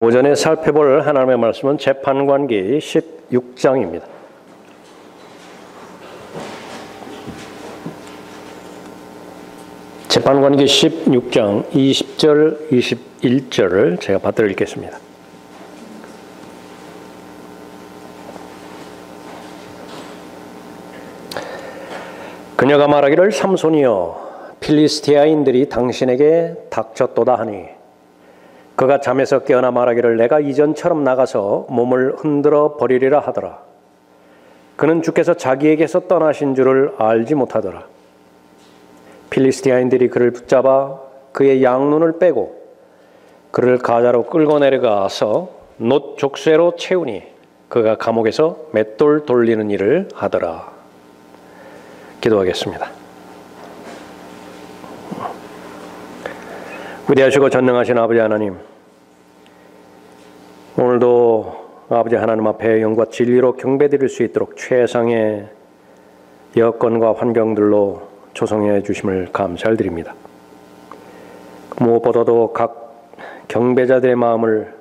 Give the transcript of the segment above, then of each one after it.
오전에 살펴볼 하나님의 말씀은 재판관기 16장입니다. 재판관기 16장 20절, 21절을 제가 받들어 읽겠습니다. 그녀가 말하기를 삼손이여 필리스티아인들이 당신에게 닥쳤도다 하니 그가 잠에서 깨어나 말하기를 내가 이전처럼 나가서 몸을 흔들어 버리리라 하더라. 그는 주께서 자기에게서 떠나신 줄을 알지 못하더라. 필리스티아인들이 그를 붙잡아 그의 양눈을 빼고 그를 가자로 끌고 내려가서 놋 족쇄로 채우니 그가 감옥에서 맷돌 돌리는 일을 하더라. 기도하겠습니다. 위대하시고 전능하신 아버지 하나님, 오늘도 아버지 하나님 앞에 영과 진리로 경배드릴 수 있도록 최상의 여건과 환경들로 조성해 주심을 감사를 드립니다. 무엇보다도 각 경배자들의 마음을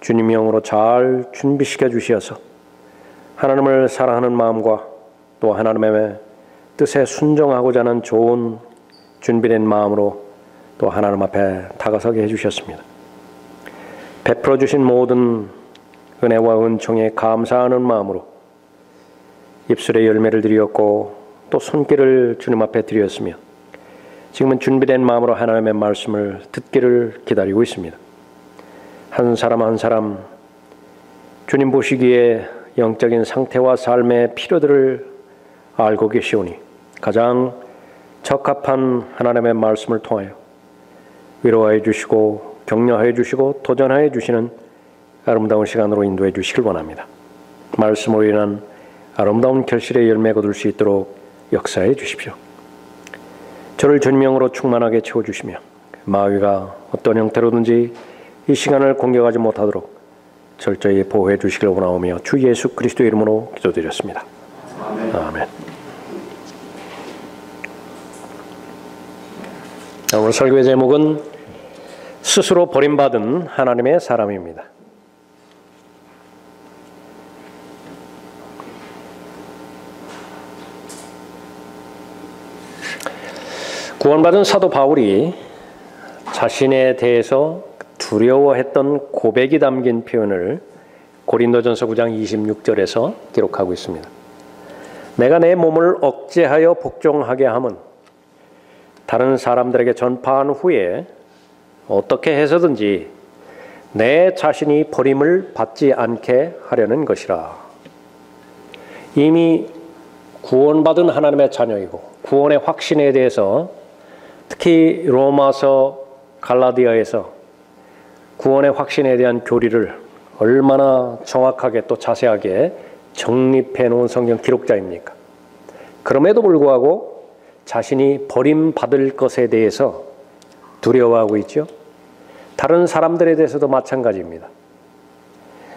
주님 영으로 잘 준비시켜 주시어서 하나님을 사랑하는 마음과 또 하나님의 뜻에 순종하고자 하는 좋은 준비된 마음으로 또 하나님 앞에 다가서게 해주셨습니다. 베풀어 주신 모든 은혜와 은총에 감사하는 마음으로 입술에 열매를 드렸고 또 손길을 주님 앞에 드렸으며 지금은 준비된 마음으로 하나님의 말씀을 듣기를 기다리고 있습니다. 한 사람 한 사람 주님 보시기에 영적인 상태와 삶의 필요들을 알고 계시오니 가장 적합한 하나님의 말씀을 통하여 위로하여 주시고 격려하여 주시고 도전하여 주시는 아름다운 시간으로 인도해 주시길 원합니다. 말씀으로 인한 아름다운 결실의 열매 거둘 수 있도록 역사해 주십시오. 저를 주님명으로 충만하게 채워주시며 마귀가 어떤 형태로든지 이 시간을 공격하지 못하도록 철저히 보호해 주시길 원하오며 주 예수 그리스도의 이름으로 기도드렸습니다. 아멘. 아멘. 오늘 설교의 제목은 스스로 버림받은 하나님의 사람입니다. 구원받은 사도 바울이 자신에 대해서 두려워했던 고백이 담긴 표현을 고린도전서 9장 26절에서 기록하고 있습니다. 내가 내 몸을 억제하여 복종하게 함은 다른 사람들에게 전파한 후에 어떻게 해서든지 내 자신이 버림을 받지 않게 하려는 것이라. 이미 구원받은 하나님의 자녀이고 구원의 확신에 대해서 특히 로마서 갈라디아에서 구원의 확신에 대한 교리를 얼마나 정확하게 또 자세하게 정립해 놓은 성경 기록자입니까? 그럼에도 불구하고 자신이 버림받을 것에 대해서 두려워하고 있죠. 다른 사람들에 대해서도 마찬가지입니다.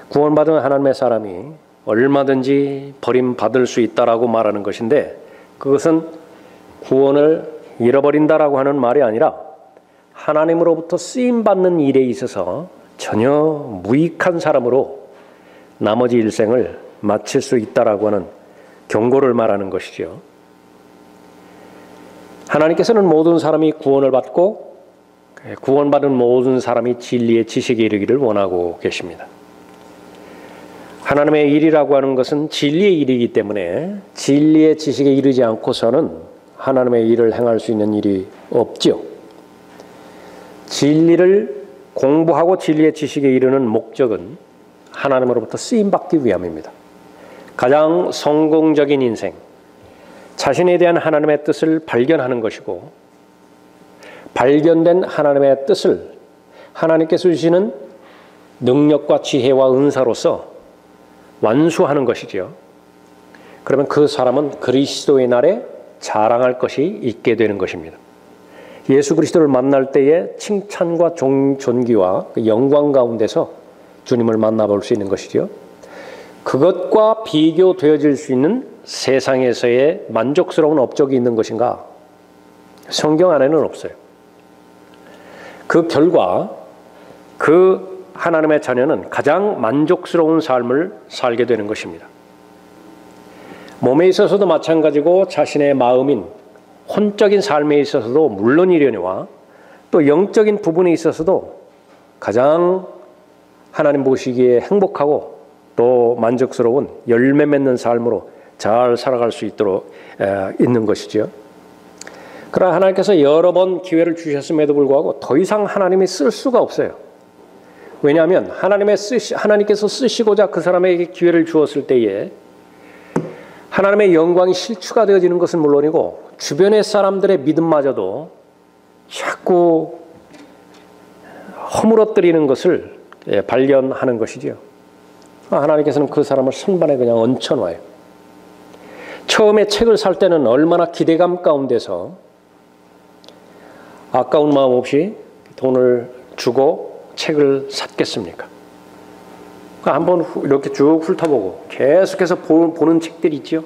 구원받은 하나님의 사람이 얼마든지 버림받을 수 있다라고 말하는 것인데 그것은 구원을 잃어버린다라고 하는 말이 아니라 하나님으로부터 쓰임받는 일에 있어서 전혀 무익한 사람으로 나머지 일생을 마칠 수 있다라고 하는 경고를 말하는 것이죠. 하나님께서는 모든 사람이 구원을 받고 구원받은 모든 사람이 진리의 지식에 이르기를 원하고 계십니다. 하나님의 일이라고 하는 것은 진리의 일이기 때문에 진리의 지식에 이르지 않고서는 하나님의 일을 행할 수 있는 일이 없지요. 진리를 공부하고 진리의 지식에 이르는 목적은 하나님으로부터 쓰임받기 위함입니다. 가장 성공적인 인생, 자신에 대한 하나님의 뜻을 발견하는 것이고 발견된 하나님의 뜻을 하나님께서 주시는 능력과 지혜와 은사로서 완수하는 것이죠. 그러면 그 사람은 그리스도의 날에 자랑할 것이 있게 되는 것입니다. 예수 그리스도를 만날 때의 칭찬과 존귀와 영광 가운데서 주님을 만나볼 수 있는 것이죠. 그것과 비교되어질 수 있는 세상에서의 만족스러운 업적이 있는 것인가? 성경 안에는 없어요. 그 결과 그 하나님의 자녀는 가장 만족스러운 삶을 살게 되는 것입니다. 몸에 있어서도 마찬가지고 자신의 마음인 혼적인 삶에 있어서도 물론이려니와 또 영적인 부분에 있어서도 가장 하나님 보시기에 행복하고 또 만족스러운 열매 맺는 삶으로 잘 살아갈 수 있도록 있는 것이죠. 그러나 하나님께서 여러 번 기회를 주셨음에도 불구하고 더 이상 하나님이 쓸 수가 없어요. 왜냐하면 하나님께서 쓰시고자 그 사람에게 기회를 주었을 때에 하나님의 영광이 실추가 되어지는 것은 물론이고 주변의 사람들의 믿음마저도 자꾸 허물어뜨리는 것을 발견하는 것이지요. 하나님께서는 그 사람을 선반에 그냥 얹혀놔요. 처음에 책을 살 때는 얼마나 기대감 가운데서 아까운 마음 없이 돈을 주고 책을 샀겠습니까? 한번 이렇게 쭉 훑어보고 계속해서 보는 책들이 있죠.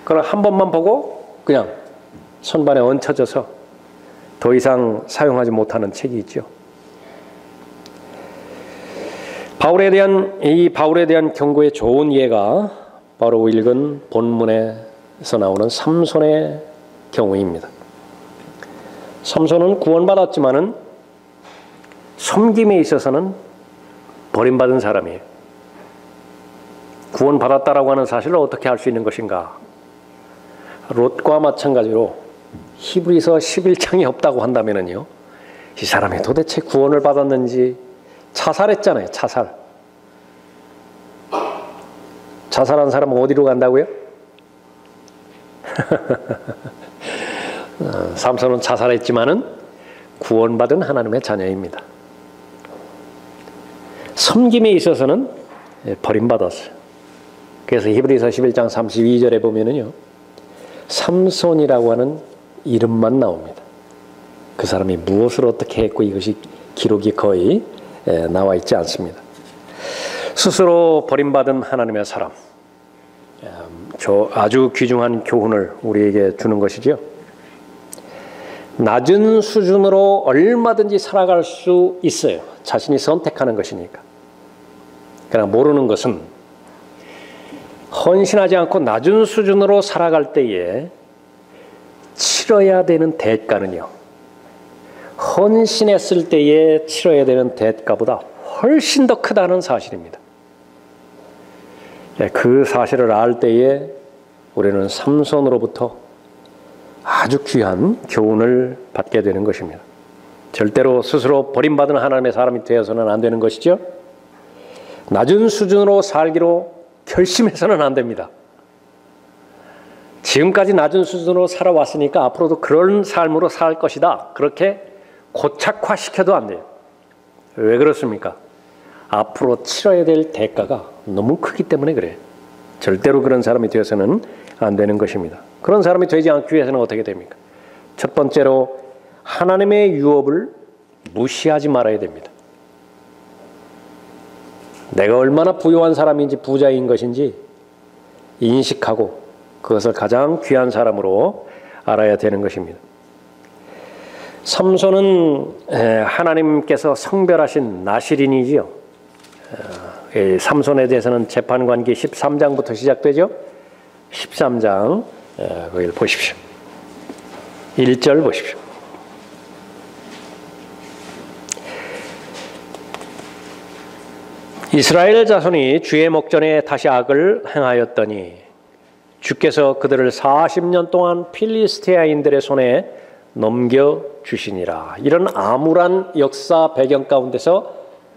그럼 한 번만 보고 그냥 선반에 얹혀져서 더 이상 사용하지 못하는 책이 있죠. 바울에 대한 경고의 좋은 예가 바로 읽은 본문에서 나오는 삼손의 경우입니다. 삼손은 구원받았지만은 섬김에 있어서는 버림받은 사람이에요. 구원받았다라고 하는 사실을 어떻게 알 수 있는 것인가? 롯과 마찬가지로 히브리서 11장이 없다고 한다면은요, 이 사람이 도대체 구원을 받았는지 자살했잖아요. 자살한 사람은 어디로 간다고요? 삼손은 자살했지만은 구원받은 하나님의 자녀입니다. 섬김에 있어서는 버림받았어요. 그래서 히브리서 11장 32절에 보면은요, 삼손이라고 하는 이름만 나옵니다. 그 사람이 무엇을 어떻게 했고 이것이 기록이 거의 나와 있지 않습니다. 스스로 버림받은 하나님의 사람, 아주 귀중한 교훈을 우리에게 주는 것이죠. 낮은 수준으로 얼마든지 살아갈 수 있어요. 자신이 선택하는 것이니까. 그러나 모르는 것은 헌신하지 않고 낮은 수준으로 살아갈 때에 치러야 되는 대가는요, 헌신했을 때에 치러야 되는 대가보다 훨씬 더 크다는 사실입니다. 그 사실을 알 때에 우리는 삼손으로부터 아주 귀한 교훈을 받게 되는 것입니다. 절대로 스스로 버림받은 하나님의 사람이 되어서는 안 되는 것이죠. 낮은 수준으로 살기로 결심해서는 안 됩니다. 지금까지 낮은 수준으로 살아왔으니까 앞으로도 그런 삶으로 살 것이다, 그렇게 고착화시켜도 안 돼요. 왜 그렇습니까? 앞으로 치러야 될 대가가 너무 크기 때문에 그래요. 절대로 그런 사람이 되어서는 안 되는 것입니다. 그런 사람이 되지 않기 위해서는 어떻게 됩니까? 첫 번째로 하나님의 유업을 무시하지 말아야 됩니다. 내가 얼마나 부유한 사람인지, 부자인 것인지 인식하고 그것을 가장 귀한 사람으로 알아야 되는 것입니다. 삼손은 하나님께서 성별하신 나실인이지요. 삼손에 대해서는 재판관기 13장부터 시작되죠. 13장 거기를 보십시오. 1절 보십시오. 이스라엘 자손이 주의 목전에 다시 악을 행하였더니 주께서 그들을 40년 동안 필리스티아인들의 손에 넘겨주시니라. 이런 암울한 역사 배경 가운데서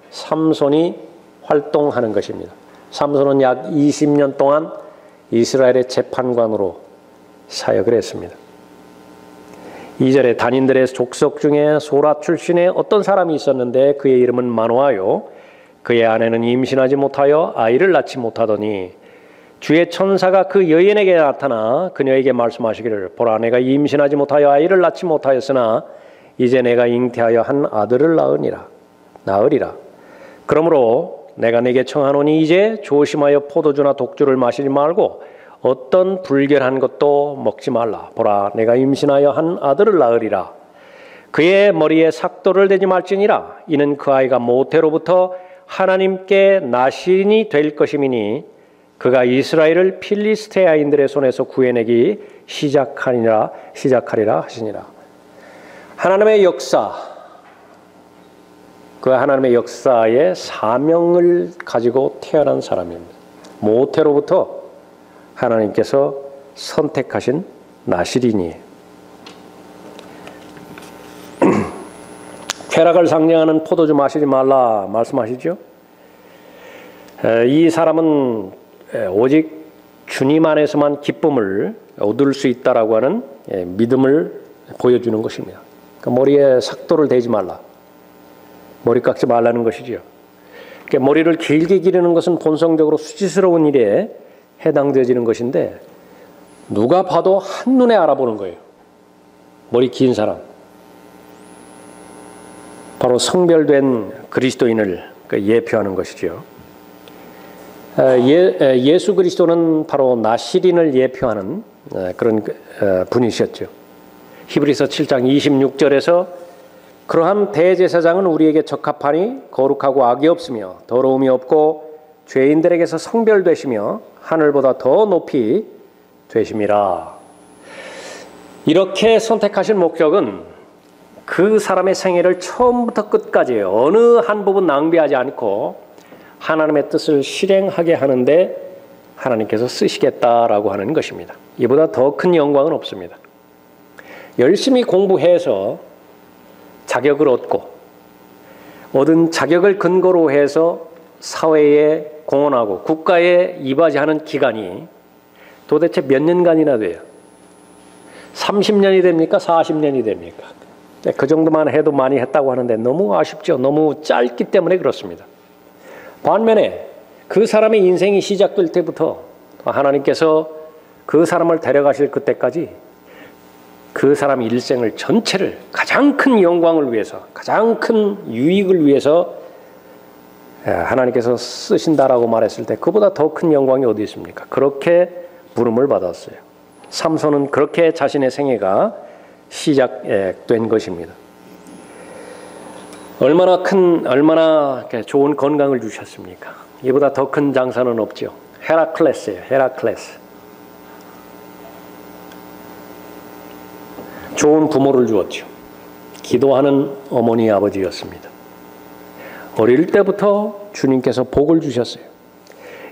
삼손이 활동하는 것입니다. 삼손은 약 20년 동안 이스라엘의 재판관으로 사역을 했습니다. 2절에 단인들의 족속 중에 소라 출신의 어떤 사람이 있었는데 그의 이름은 마노아요. 그의 아내는 임신하지 못하여 아이를 낳지 못하더니 주의 천사가 그 여인에게 나타나 그녀에게 말씀하시기를 보라, 내가 임신하지 못하여 아이를 낳지 못하였으나 이제 내가 잉태하여 한 아들을 낳으리라. 그러므로 내가 네게 청하노니 이제 조심하여 포도주나 독주를 마시지 말고 어떤 불결한 것도 먹지 말라. 보라, 내가 임신하여 한 아들을 낳으리라. 그의 머리에 삭도를 대지 말지니라. 이는 그 아이가 모태로부터 하나님께 나시린이 될 것임이니 그가 이스라엘을 필리스테아인들의 손에서 구해내기 시작하리라 하시니라. 하나님의 역사, 그 하나님의 역사의 사명을 가지고 태어난 사람입니다. 모태로부터 하나님께서 선택하신 나시린이에요. 쾌락을 상징하는 포도주 마시지 말라 말씀하시죠. 이 사람은 오직 주님 안에서만 기쁨을 얻을 수 있다라고 하는 믿음을 보여주는 것입니다. 그러니까 머리에 삭도를 대지 말라, 머리 깎지 말라는 것이죠. 그러니까 머리를 길게 기르는 것은 본성적으로 수치스러운 일에 해당되어지는 것인데 누가 봐도 한눈에 알아보는 거예요. 머리 긴 사람, 바로 성별된 그리스도인을 예표하는 것이죠. 예수 그리스도는 바로 나시린을 예표하는 그런 분이셨죠. 히브리서 7장 26절에서 그러한 대제사장은 우리에게 적합하니 거룩하고 악이 없으며 더러움이 없고 죄인들에게서 성별되시며 하늘보다 더 높이 되심이라. 이렇게 선택하신 목적은 그 사람의 생애를 처음부터 끝까지 어느 한 부분 낭비하지 않고 하나님의 뜻을 실행하게 하는데 하나님께서 쓰시겠다라고 하는 것입니다. 이보다 더 큰 영광은 없습니다. 열심히 공부해서 자격을 얻고 얻은 자격을 근거로 해서 사회에 공헌하고 국가에 이바지하는 기간이 도대체 몇 년간이나 돼요? 30년이 됩니까? 40년이 됩니까? 그 정도만 해도 많이 했다고 하는데 너무 아쉽죠. 너무 짧기 때문에 그렇습니다. 반면에 그 사람의 인생이 시작될 때부터 하나님께서 그 사람을 데려가실 그때까지 그 사람의 일생을 전체를 가장 큰 영광을 위해서, 가장 큰 유익을 위해서 하나님께서 쓰신다라고 말했을 때 그보다 더 큰 영광이 어디 있습니까? 그렇게 부름을 받았어요. 삼손은 그렇게 자신의 생애가 시작된 것입니다. 얼마나 좋은 건강을 주셨습니까? 이보다 더 큰 장사는 없죠. 헤라클레스예요. 헤라클레스. 좋은 부모를 주었죠. 기도하는 어머니 아버지였습니다. 어릴 때부터 주님께서 복을 주셨어요.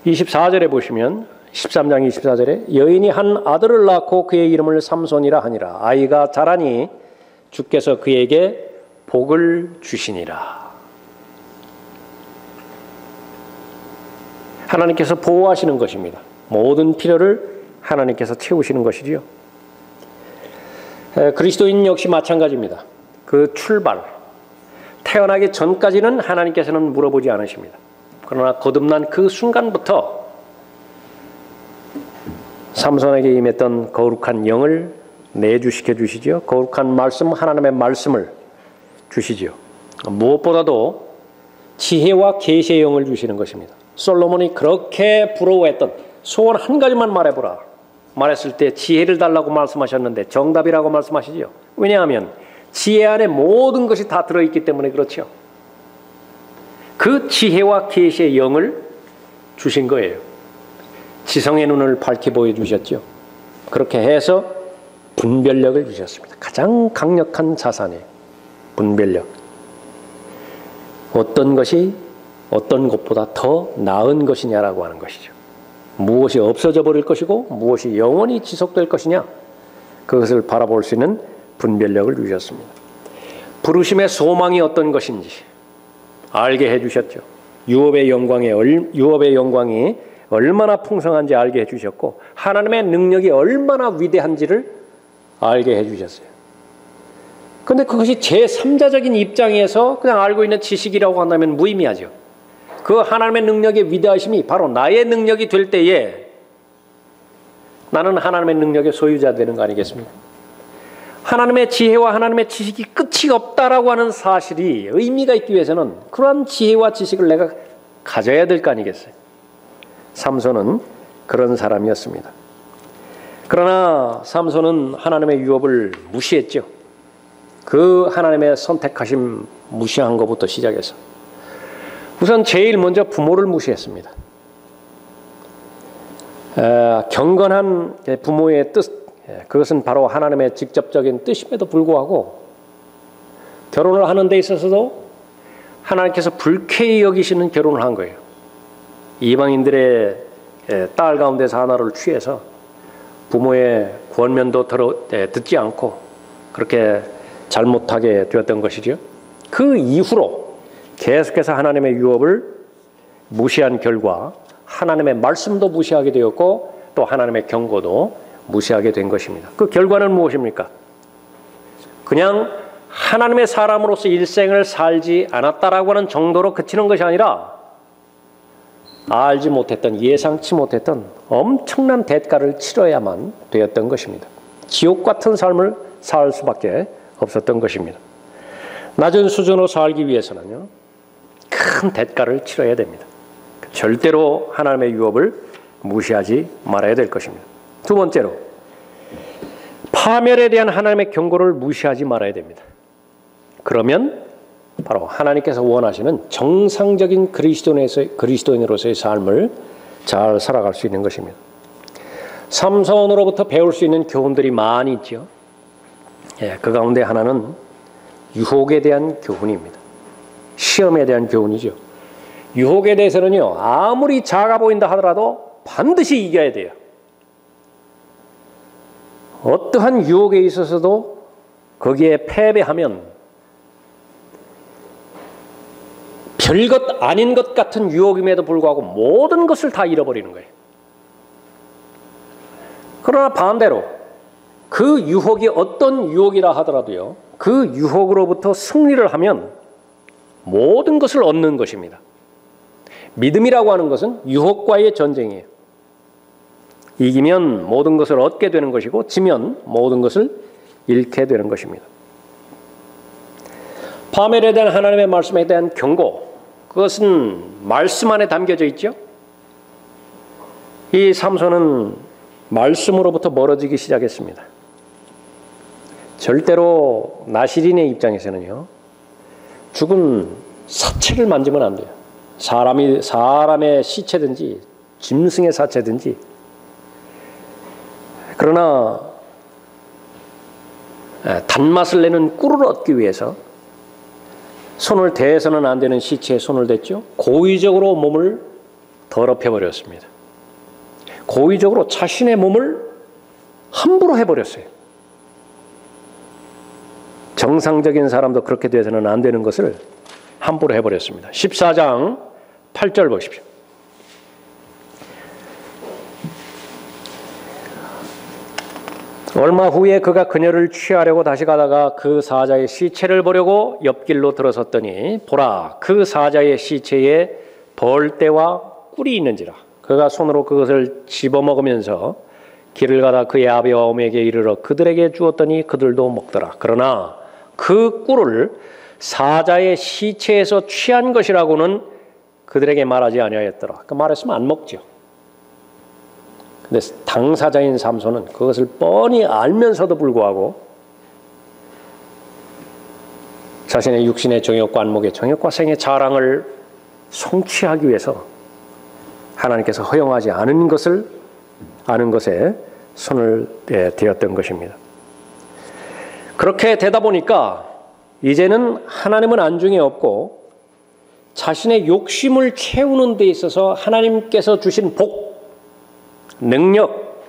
24절에 보시면 13장 24절에 여인이 한 아들을 낳고 그의 이름을 삼손이라 하니라. 아이가 자라니 주께서 그에게 복을 주시니라. 하나님께서 보호하시는 것입니다. 모든 필요를 하나님께서 채우시는 것이지요. 그리스도인 역시 마찬가지입니다. 그 출발, 태어나기 전까지는 하나님께서는 물어보지 않으십니다. 그러나 거듭난 그 순간부터 삼손에게 임했던 거룩한 영을 내주시켜 주시죠. 거룩한 말씀, 하나님의 말씀을 주시죠. 무엇보다도 지혜와 계시의 영을 주시는 것입니다. 솔로몬이 그렇게 부러워했던 소원 한 가지만 말해보라 말했을 때 지혜를 달라고 말씀하셨는데 정답이라고 말씀하시죠. 왜냐하면 지혜 안에 모든 것이 다 들어있기 때문에 그렇죠. 그 지혜와 계시의 영을 주신 거예요. 지성의 눈을 밝히 보여주셨죠. 그렇게 해서 분별력을 주셨습니다. 가장 강력한 자산이에요. 분별력. 어떤 것이 어떤 것보다 더 나은 것이냐라고 하는 것이죠. 무엇이 없어져 버릴 것이고 무엇이 영원히 지속될 것이냐, 그것을 바라볼 수 있는 분별력을 주셨습니다. 부르심의 소망이 어떤 것인지 알게 해주셨죠. 유업의 영광이 얼마나 풍성한지 알게 해주셨고 하나님의 능력이 얼마나 위대한지를 알게 해주셨어요. 그런데 그것이 제3자적인 입장에서 그냥 알고 있는 지식이라고 한다면 무의미하죠. 그 하나님의 능력의 위대하심이 바로 나의 능력이 될 때에 나는 하나님의 능력의 소유자 되는 거 아니겠습니까? 하나님의 지혜와 하나님의 지식이 끝이 없다라고 하는 사실이 의미가 있기 위해서는 그러한 지혜와 지식을 내가 가져야 될 거 아니겠어요? 삼손은 그런 사람이었습니다. 그러나 삼손은 하나님의 유업을 무시했죠. 그 하나님의 선택하심 무시한 것부터 시작해서 우선 제일 먼저 부모를 무시했습니다. 경건한 부모의 뜻, 그것은 바로 하나님의 직접적인 뜻임에도 불구하고 결혼을 하는 데 있어서도 하나님께서 불쾌히 여기시는 결혼을 한 거예요. 이방인들의 딸 가운데서 하나를 취해서 부모의 권면도 듣지 않고 그렇게 잘못하게 되었던 것이죠. 그 이후로 계속해서 하나님의 유업을 무시한 결과 하나님의 말씀도 무시하게 되었고 또 하나님의 경고도 무시하게 된 것입니다. 그 결과는 무엇입니까? 그냥 하나님의 사람으로서 일생을 살지 않았다라고 하는 정도로 그치는 것이 아니라 알지 못했던, 예상치 못했던 엄청난 대가를 치러야만 되었던 것입니다. 지옥 같은 삶을 살 수밖에 없었던 것입니다. 낮은 수준으로 살기 위해서는요, 큰 대가를 치러야 됩니다. 절대로 하나님의 유업을 무시하지 말아야 될 것입니다. 두 번째로, 파멸에 대한 하나님의 경고를 무시하지 말아야 됩니다. 그러면 바로 하나님께서 원하시는 정상적인 그리스도인으로서의 삶을 잘 살아갈 수 있는 것입니다. 삼손으로부터 배울 수 있는 교훈들이 많이 있죠. 그 가운데 하나는 유혹에 대한 교훈입니다. 시험에 대한 교훈이죠. 유혹에 대해서는요, 아무리 작아 보인다 하더라도 반드시 이겨야 돼요. 어떠한 유혹에 있어서도 거기에 패배하면 별것 아닌 것 같은 유혹임에도 불구하고 모든 것을 다 잃어버리는 거예요. 그러나 반대로 그 유혹이 어떤 유혹이라 하더라도요, 그 유혹으로부터 승리를 하면 모든 것을 얻는 것입니다. 믿음이라고 하는 것은 유혹과의 전쟁이에요. 이기면 모든 것을 얻게 되는 것이고 지면 모든 것을 잃게 되는 것입니다. 파멸에 대한 하나님의 말씀에 대한 경고, 그것은 말씀 안에 담겨져 있죠. 이 삼손은 말씀으로부터 멀어지기 시작했습니다. 절대로 나시린의 입장에서는요, 죽은 사체를 만지면 안 돼요. 사람의 시체든지 짐승의 사체든지. 그러나 단맛을 내는 꿀을 얻기 위해서 손을 대해서는 안 되는 시체에 손을 댔죠. 고의적으로 몸을 더럽혀 버렸습니다. 고의적으로 자신의 몸을 함부로 해버렸어요. 정상적인 사람도 그렇게 돼서는 안 되는 것을 함부로 해버렸습니다. 14장 8절 보십시오. 얼마 후에 그가 그녀를 취하려고 다시 가다가 그 사자의 시체를 보려고 옆길로 들어섰더니 보라, 그 사자의 시체에 벌떼와 꿀이 있는지라. 그가 손으로 그것을 집어먹으면서 길을 가다 그의 아비와 어머니에게 이르러 그들에게 주었더니 그들도 먹더라. 그러나 그 꿀을 사자의 시체에서 취한 것이라고는 그들에게 말하지 아니하였더라. 그 말했으면 안 먹죠. 근데 당사자인 삼손은 그것을 뻔히 알면서도 불구하고 자신의 육신의 정욕과 안목의 정욕과 생의 자랑을 성취하기 위해서 하나님께서 허용하지 않은 것에 손을 대었던 것입니다. 그렇게 되다 보니까 이제는 하나님은 안중에 없고 자신의 욕심을 채우는 데 있어서 하나님께서 주신 복, 능력,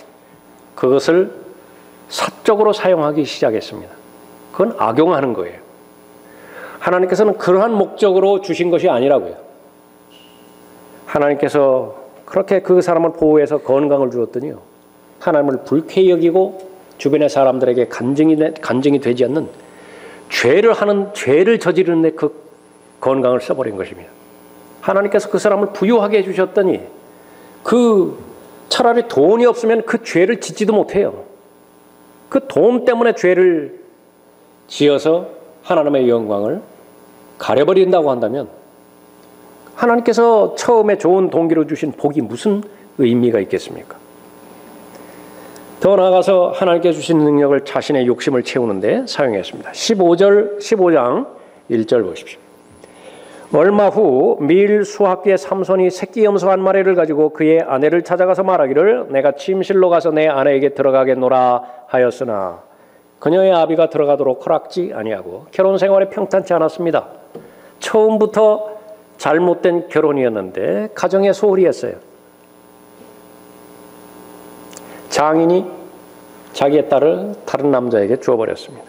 그것을 사적으로 사용하기 시작했습니다. 그건 악용하는 거예요. 하나님께서는 그러한 목적으로 주신 것이 아니라고요. 하나님께서 그렇게 그 사람을 보호해서 건강을 주었더니요, 하나님을 불쾌히 여기고 주변의 사람들에게 간증이 되지 않는 죄를 저지르는 데 그 건강을 써버린 것입니다. 하나님께서 그 사람을 부유하게 해주셨더니 차라리 돈이 없으면 그 죄를 짓지도 못해요. 그 돈 때문에 죄를 지어서 하나님의 영광을 가려버린다고 한다면 하나님께서 처음에 좋은 동기로 주신 복이 무슨 의미가 있겠습니까? 더 나아가서 하나님께 주신 능력을 자신의 욕심을 채우는데 사용했습니다. 15장 1절 보십시오. 얼마 후 밀 수확기에 삼손이 새끼 염소 한 마리를 가지고 그의 아내를 찾아가서 말하기를 내가 침실로 가서 내 아내에게 들어가겠노라 하였으나 그녀의 아비가 들어가도록 허락지 아니하고 결혼 생활에 평탄치 않았습니다. 처음부터 잘못된 결혼이었는데 가정에 소홀히 했어요. 장인이 자기의 딸을 다른 남자에게 주어버렸습니다.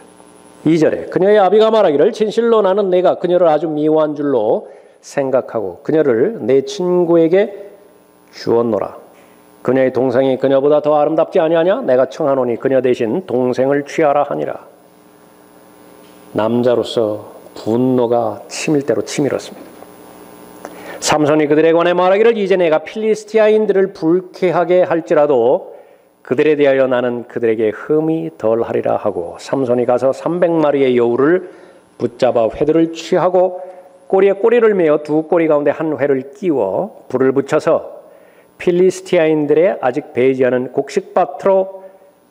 2절에 그녀의 아비가 말하기를 진실로 나는 내가 그녀를 아주 미워한 줄로 생각하고 그녀를 내 친구에게 주었노라. 그녀의 동생이 그녀보다 더 아름답지 아니하냐? 내가 청하노니 그녀 대신 동생을 취하라 하니라. 남자로서 분노가 치밀대로 치밀었습니다. 삼손이 그들에 관해 말하기를 이제 내가 필리스티아인들을 불쾌하게 할지라도 그들에 대하여 나는 그들에게 흠이 덜하리라 하고 삼손이 가서 300마리의 여우를 붙잡아 회들을 취하고 꼬리에 꼬리를 메어 두 꼬리 가운데 한 회를 끼워 불을 붙여서 필리스티아인들의 아직 배지 않은 곡식밭으로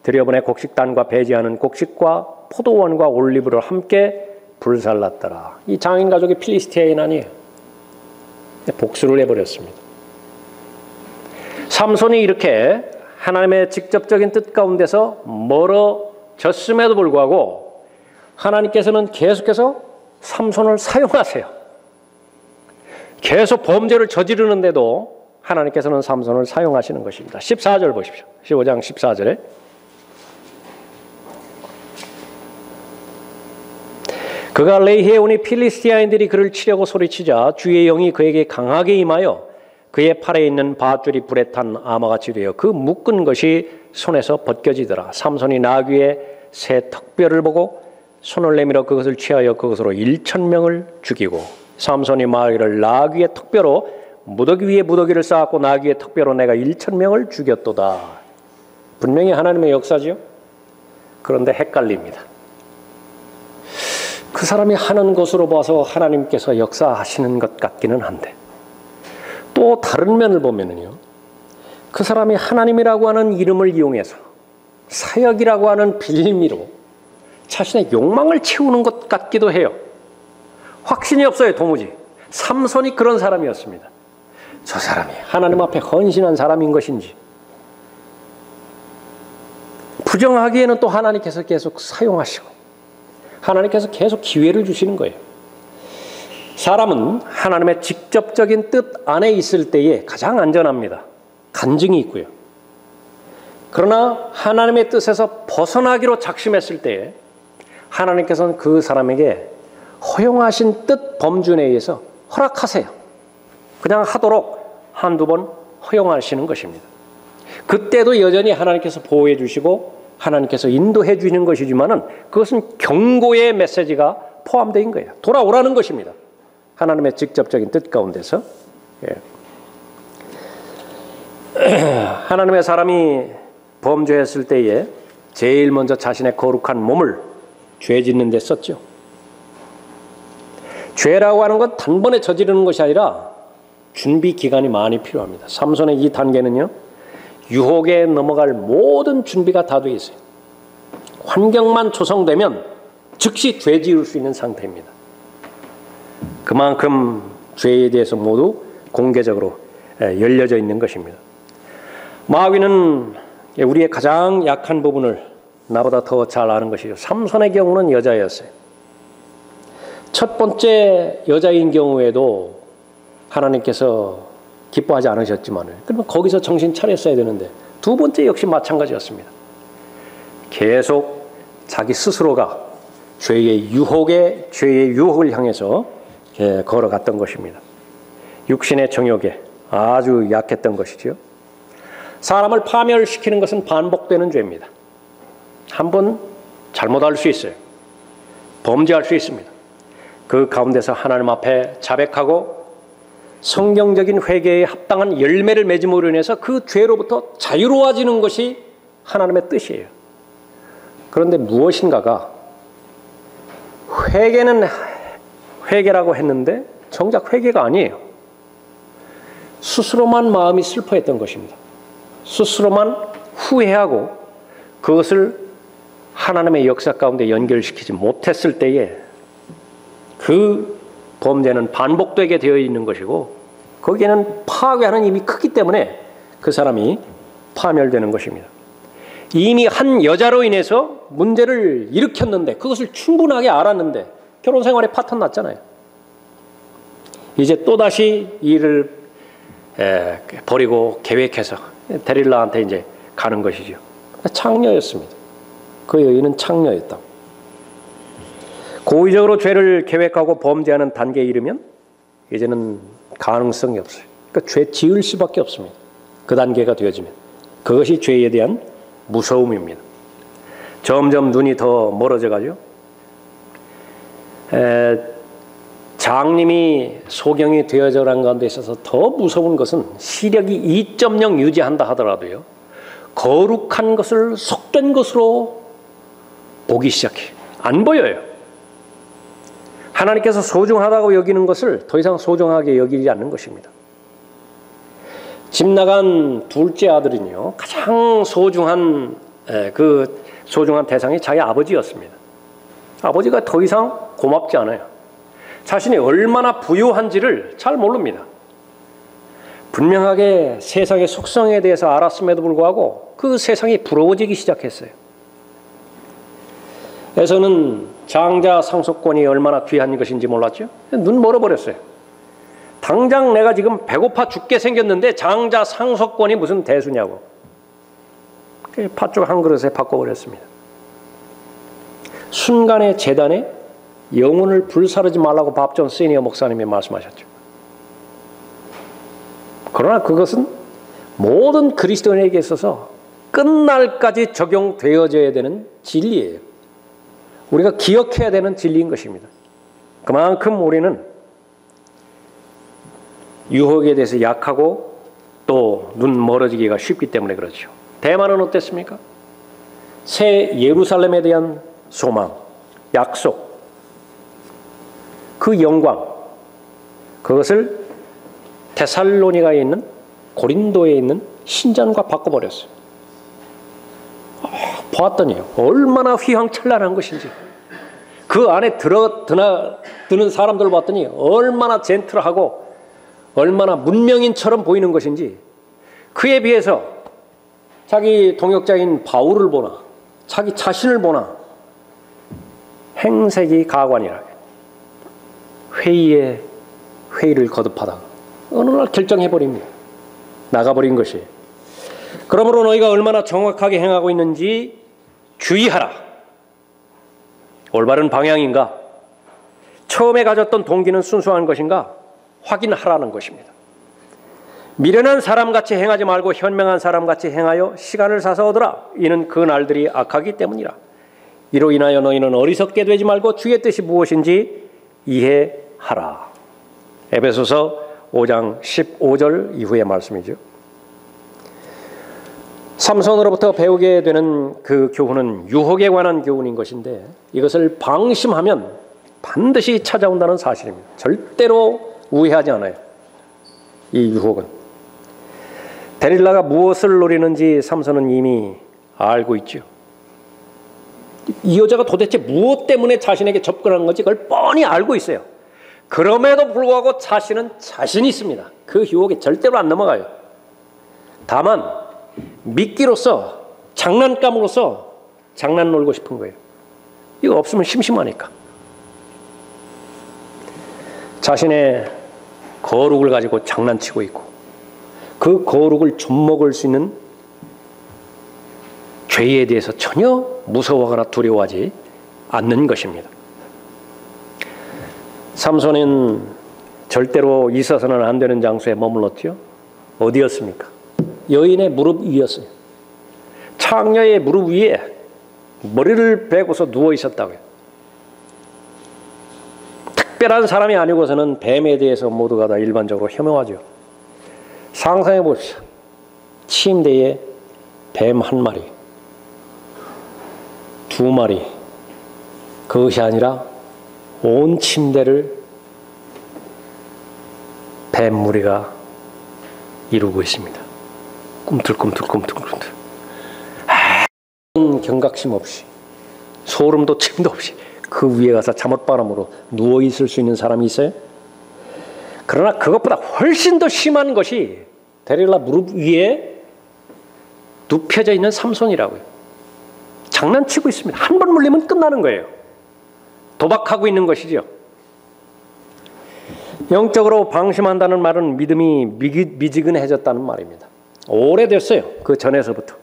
들여보내 곡식단과 배지 않은 곡식과 포도원과 올리브를 함께 불살랐더라. 이 장인 가족이 필리스티아인 아니에요. 복수를 해버렸습니다. 삼손이 이렇게 하나님의 직접적인 뜻 가운데서 멀어졌음에도 불구하고 하나님께서는 계속해서 삼손을 사용하세요. 계속 범죄를 저지르는데도 하나님께서는 삼손을 사용하시는 것입니다. 14절 보십시오. 15장 14절에 그가 레히에 오니 필리스티아인들이 그를 치려고 소리치자 주의 영이 그에게 강하게 임하여 그의 팔에 있는 밧줄이 불에 탄 아마같이 되어 그 묶은 것이 손에서 벗겨지더라. 삼손이 나귀의 새 턱뼈를 보고 손을 내밀어 그것을 취하여 그것으로 1,000명을 죽이고 삼손이 말하기를 나귀의 턱뼈로 무더기 위에 무더기를 쌓았고 나귀의 턱뼈로 내가 1,000명을 죽였도다. 분명히 하나님의 역사죠. 그런데 헷갈립니다. 그 사람이 하는 것으로 봐서 하나님께서 역사하시는 것 같기는 한데 또 다른 면을 보면은요, 그 사람이 하나님이라고 하는 이름을 이용해서 사역이라고 하는 빌미로 자신의 욕망을 채우는 것 같기도 해요. 확신이 없어요, 도무지. 삼손이 그런 사람이었습니다. 저 사람이 하나님 앞에 헌신한 사람인 것인지 부정하기에는 또 하나님께서 계속 사용하시고 하나님께서 계속 기회를 주시는 거예요. 사람은 하나님의 직접적인 뜻 안에 있을 때에 가장 안전합니다. 간증이 있고요. 그러나 하나님의 뜻에서 벗어나기로 작심했을 때에 하나님께서는 그 사람에게 허용하신 뜻 범주 내에서 허락하세요. 그냥 하도록 한두 번 허용하시는 것입니다. 그때도 여전히 하나님께서 보호해 주시고 하나님께서 인도해 주시는 것이지만은 그것은 경고의 메시지가 포함되어 있는 거예요. 돌아오라는 것입니다. 하나님의 직접적인 뜻 가운데서. 하나님의 사람이 범죄했을 때에 제일 먼저 자신의 거룩한 몸을 죄 짓는 데 썼죠. 죄라고 하는 건 단번에 저지르는 것이 아니라 준비 기간이 많이 필요합니다. 삼손의 이 단계는요, 유혹에 넘어갈 모든 준비가 다 되어 있어요. 환경만 조성되면 즉시 죄 지을 수 있는 상태입니다. 그만큼 죄에 대해서 모두 공개적으로 열려져 있는 것입니다. 마귀는 우리의 가장 약한 부분을 나보다 더 잘 아는 것이죠. 삼손의 경우는 여자였어요. 첫 번째 여자인 경우에도 하나님께서 기뻐하지 않으셨지만 그러면 거기서 정신 차렸어야 되는데 두 번째 역시 마찬가지였습니다. 계속 자기 스스로가 죄의 유혹을 향해서 걸어갔던 것입니다. 육신의 정욕에 아주 약했던 것이죠. 사람을 파멸시키는 것은 반복되는 죄입니다. 한번 잘못할 수 있어요. 범죄할 수 있습니다. 그 가운데서 하나님 앞에 자백하고 성경적인 회개에 합당한 열매를 맺음으로 인해서 그 죄로부터 자유로워지는 것이 하나님의 뜻이에요. 그런데 무엇인가가 회개는 회개라고 했는데 정작 회개가 아니에요. 스스로만 마음이 슬퍼했던 것입니다. 스스로만 후회하고 그것을 하나님의 역사 가운데 연결시키지 못했을 때에 그 범죄는 반복되게 되어 있는 것이고 거기에는 파괴하는 힘이 크기 때문에 그 사람이 파멸되는 것입니다. 이미 한 여자로 인해서 문제를 일으켰는데 그것을 충분하게 알았는데 결혼 생활에 파탄 났잖아요. 이제 또다시 일을 버리고 계획해서 데릴라한테 이제 가는 것이죠. 창녀였습니다. 그 여인은 창녀였다. 고의적으로 죄를 계획하고 범죄하는 단계에 이르면 이제는 가능성이 없어요. 그러니까 죄 지을 수밖에 없습니다. 그 단계가 되어지면. 그것이 죄에 대한 무서움입니다. 점점 눈이 더 멀어져가죠. 장님이 소경이 되어져간 가운데 있어서 더 무서운 것은 시력이 2.0 유지한다 하더라도요. 거룩한 것을 속된 것으로 보기 시작해요. 안 보여요. 하나님께서 소중하다고 여기는 것을 더 이상 소중하게 여기지 않는 것입니다. 집 나간 둘째 아들은요, 가장 소중한 대상이 자기 아버지였습니다. 아버지가 더 이상 고맙지 않아요. 자신이 얼마나 부유한지를 잘 모릅니다. 분명하게 세상의 속성에 대해서 알았음에도 불구하고 그 세상이 부러워지기 시작했어요. 에서는 장자 상속권이 얼마나 귀한 것인지 몰랐죠. 눈 멀어버렸어요. 당장 내가 지금 배고파 죽게 생겼는데 장자 상속권이 무슨 대수냐고. 팥죽 한 그릇에 바꿔버렸습니다. 순간의 재단에 영혼을 불사르지 말라고 밥존 시니어 목사님이 말씀하셨죠. 그러나 그것은 모든 그리스도인에게 있어서 끝날까지 적용되어져야 되는 진리예요. 우리가 기억해야 되는 진리인 것입니다. 그만큼 우리는 유혹에 대해서 약하고 또 눈 멀어지기가 쉽기 때문에 그렇죠. 대만은 어땠습니까? 새 예루살렘에 대한 소망, 약속, 그 영광, 그것을 데살로니가에 있는 고린도에 있는 신전과 바꿔버렸어요. 보았더니 얼마나 휘황찬란한 것인지, 그 안에 드는 사람들을 봤더니 얼마나 젠틀하고 얼마나 문명인처럼 보이는 것인지, 그에 비해서 자기 동역자인 바울을 보나 자기 자신을 보나 행색이 가관이라 회의를 거듭하다가 어느 날 결정해버립니다. 나가버린 것이. 그러므로 너희가 얼마나 정확하게 행하고 있는지 주의하라. 올바른 방향인가? 처음에 가졌던 동기는 순수한 것인가? 확인하라는 것입니다. 미련한 사람같이 행하지 말고 현명한 사람같이 행하여 시간을 사서 얻으라. 이는 그 날들이 악하기 때문이라. 이로 인하여 너희는 어리석게 되지 말고 주의 뜻이 무엇인지 이해하라. 에베소서 5장 15절 이후의 말씀이죠. 삼손으로부터 배우게 되는 그 교훈은 유혹에 관한 교훈인 것인데 이것을 방심하면 반드시 찾아온다는 사실입니다. 절대로 우회하지 않아요. 이 유혹은. 데릴라가 무엇을 노리는지 삼손은 이미 알고 있죠. 이 여자가 도대체 무엇 때문에 자신에게 접근하는 건지 그걸 뻔히 알고 있어요. 그럼에도 불구하고 자신은 자신이 있습니다. 그 유혹에 절대로 안 넘어가요. 다만 미끼로서 장난감으로서 장난 놀고 싶은 거예요. 이거 없으면 심심하니까. 자신의 거룩을 가지고 장난치고 있고 그 거룩을 좀먹을 수 있는 죄에 대해서 전혀 무서워하거나 두려워하지 않는 것입니다. 삼손은 절대로 있어서는 안 되는 장소에 머물렀죠. 어디였습니까? 여인의 무릎 위였어요. 창녀의 무릎 위에 머리를 베고서 누워 있었다고요. 특별한 사람이 아니고서는 뱀에 대해서 모두가 다 일반적으로 혐오하죠. 상상해 보십시오. 침대에 뱀 한 마리, 두 마리, 그것이 아니라 온 침대를 뱀 무리가 이루고 있습니다. 꿈틀꿈틀 꿈틀꿈틀. 경각심 없이 소름도 침도 없이 그 위에 가서 잠옷바람으로 누워 있을 수 있는 사람이 있어요? 그러나 그것보다 훨씬 더 심한 것이 데릴라 무릎 위에 눕혀져 있는 삼손이라고요. 장난치고 있습니다. 한 번 물리면 끝나는 거예요. 도박하고 있는 것이죠. 영적으로 방심한다는 말은 믿음이 미지근해졌다는 말입니다. 오래됐어요. 그 전에서부터.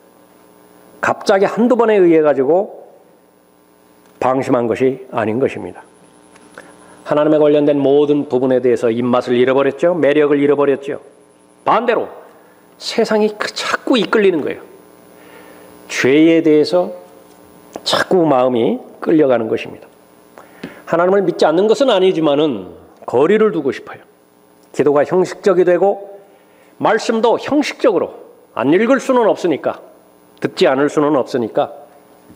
갑자기 한두 번에 의해 가지고 방심한 것이 아닌 것입니다. 하나님에 관련된 모든 부분에 대해서 입맛을 잃어버렸죠. 매력을 잃어버렸죠. 반대로 세상이 자꾸 이끌리는 거예요. 죄에 대해서 자꾸 마음이 끌려가는 것입니다. 하나님을 믿지 않는 것은 아니지만은 거리를 두고 싶어요. 기도가 형식적이 되고 말씀도 형식적으로 안 읽을 수는 없으니까, 듣지 않을 수는 없으니까,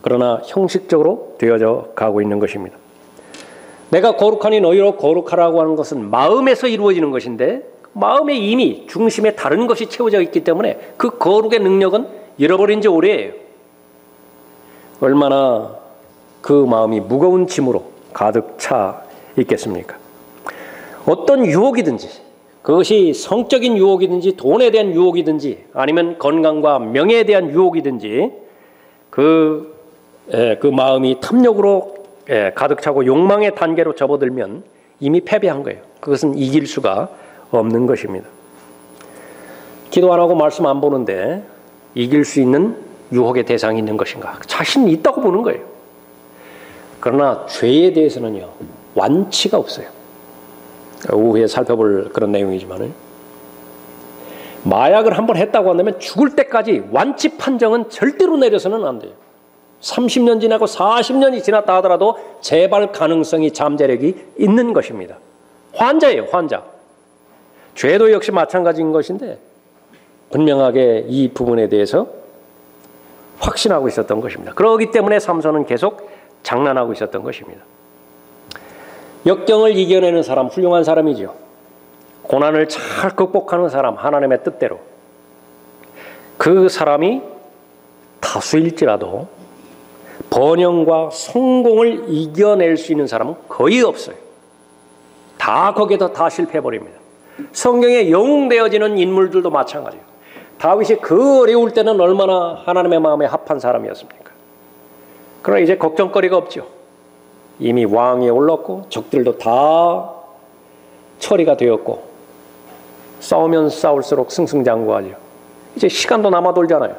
그러나 형식적으로 되어져 가고 있는 것입니다. 내가 거룩하니 너희로 거룩하라고 하는 것은 마음에서 이루어지는 것인데 마음에 이미 중심에 다른 것이 채워져 있기 때문에 그 거룩의 능력은 잃어버린 지 오래예요. 얼마나 그 마음이 무거운 짐으로 가득 차 있겠습니까? 어떤 유혹이든지, 그것이 성적인 유혹이든지 돈에 대한 유혹이든지 아니면 건강과 명예에 대한 유혹이든지 그 마음이 탐욕으로 가득 차고 욕망의 단계로 접어들면 이미 패배한 거예요. 그것은 이길 수가 없는 것입니다. 기도 안 하고 말씀 안 보는데 이길 수 있는 유혹의 대상이 있는 것인가? 자신 있다고 보는 거예요. 그러나 죄에 대해서는요, 완치가 없어요. 오후에 살펴볼 그런 내용이지만 마약을 한번 했다고 한다면 죽을 때까지 완치 판정은 절대로 내려서는 안 돼요. 30년 지나고 40년이 지났다 하더라도 재발 가능성이, 잠재력이 있는 것입니다. 환자예요, 환자. 죄도 역시 마찬가지인 것인데 분명하게 이 부분에 대해서 확신하고 있었던 것입니다. 그렇기 때문에 삼손은 계속 장난하고 있었던 것입니다. 역경을 이겨내는 사람, 훌륭한 사람이죠. 고난을 잘 극복하는 사람, 하나님의 뜻대로. 그 사람이 다수일지라도 번영과 성공을 이겨낼 수 있는 사람은 거의 없어요. 다 거기에서 다 실패해버립니다. 성경에 영웅되어지는 인물들도 마찬가지예요. 다윗이 그 어려울 때는 얼마나 하나님의 마음에 합한 사람이었습니까? 그러나 이제 걱정거리가 없죠. 이미 왕위에 올랐고 적들도 다 처리가 되었고 싸우면 싸울수록 승승장구하죠. 이제 시간도 남아돌잖아요.